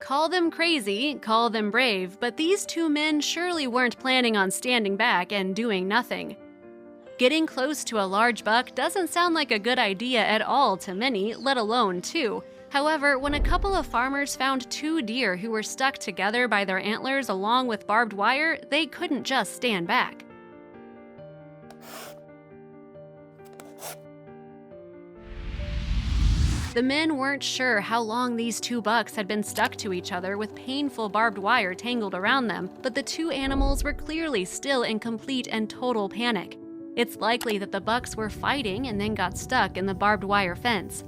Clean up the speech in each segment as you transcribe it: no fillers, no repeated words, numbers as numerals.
Call them crazy, call them brave, but these two men surely weren't planning on standing back and doing nothing. Getting close to a large buck doesn't sound like a good idea at all to many, let alone two. However, when a couple of farmers found two deer who were stuck together by their antlers along with barbed wire, they couldn't just stand back. The men weren't sure how long these two bucks had been stuck to each other with painful barbed wire tangled around them, but the two animals were clearly still in complete and total panic. It's likely that the bucks were fighting and then got stuck in the barbed wire fence.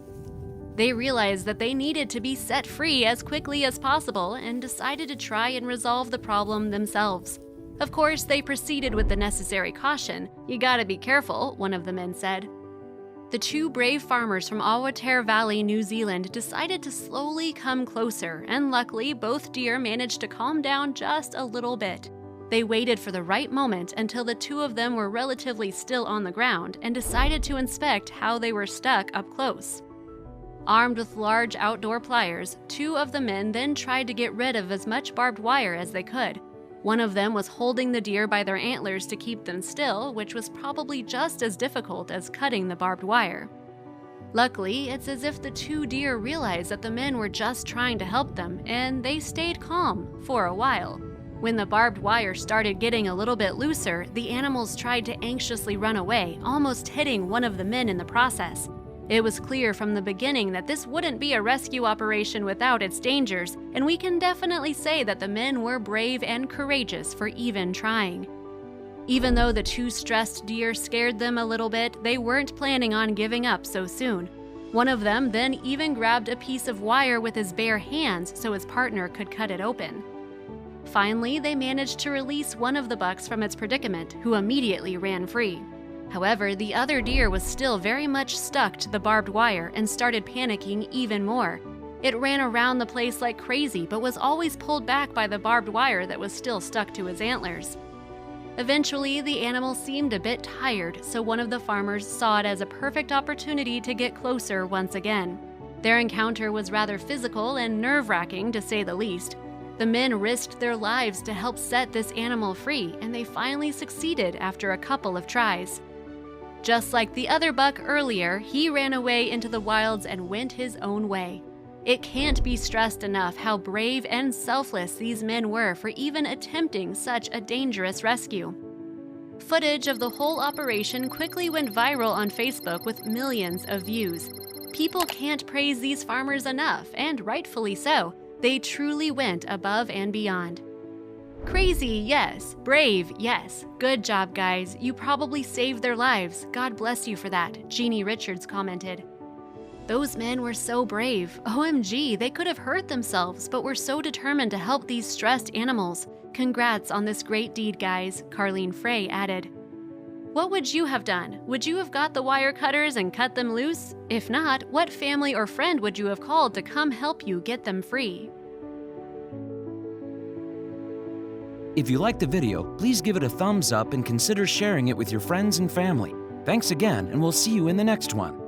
They realized that they needed to be set free as quickly as possible and decided to try and resolve the problem themselves. Of course, they proceeded with the necessary caution. "You gotta be careful," one of the men said. The two brave farmers from Awatere Valley, New Zealand decided to slowly come closer, and luckily both deer managed to calm down just a little bit. They waited for the right moment until the two of them were relatively still on the ground and decided to inspect how they were stuck up close. Armed with large outdoor pliers, two of the men then tried to get rid of as much barbed wire as they could. One of them was holding the deer by their antlers to keep them still, which was probably just as difficult as cutting the barbed wire. Luckily, it's as if the two deer realized that the men were just trying to help them, and they stayed calm for a while. When the barbed wire started getting a little bit looser, the animals tried to anxiously run away, almost hitting one of the men in the process. It was clear from the beginning that this wouldn't be a rescue operation without its dangers, and we can definitely say that the men were brave and courageous for even trying. Even though the two stressed deer scared them a little bit, they weren't planning on giving up so soon. One of them then even grabbed a piece of wire with his bare hands so his partner could cut it open. Finally, they managed to release one of the bucks from its predicament, who immediately ran free. However, the other deer was still very much stuck to the barbed wire and started panicking even more. It ran around the place like crazy, but was always pulled back by the barbed wire that was still stuck to his antlers. Eventually, the animal seemed a bit tired, so one of the farmers saw it as a perfect opportunity to get closer once again. Their encounter was rather physical and nerve-wracking, to say the least. The men risked their lives to help set this animal free, and they finally succeeded after a couple of tries. Just like the other buck earlier, he ran away into the wilds and went his own way. It can't be stressed enough how brave and selfless these men were for even attempting such a dangerous rescue. Footage of the whole operation quickly went viral on Facebook with millions of views. People can't praise these farmers enough, and rightfully so. They truly went above and beyond. Crazy, yes. Brave, yes. Good job, guys. You probably saved their lives. God bless you for that, Jeannie Richards commented. Those men were so brave. OMG, they could have hurt themselves, but were so determined to help these stressed animals. Congrats on this great deed, guys, Carlene Frey added. What would you have done? Would you have got the wire cutters and cut them loose? If not, what family or friend would you have called to come help you get them free? If you liked the video, please give it a thumbs up and consider sharing it with your friends and family. Thanks again, and we'll see you in the next one.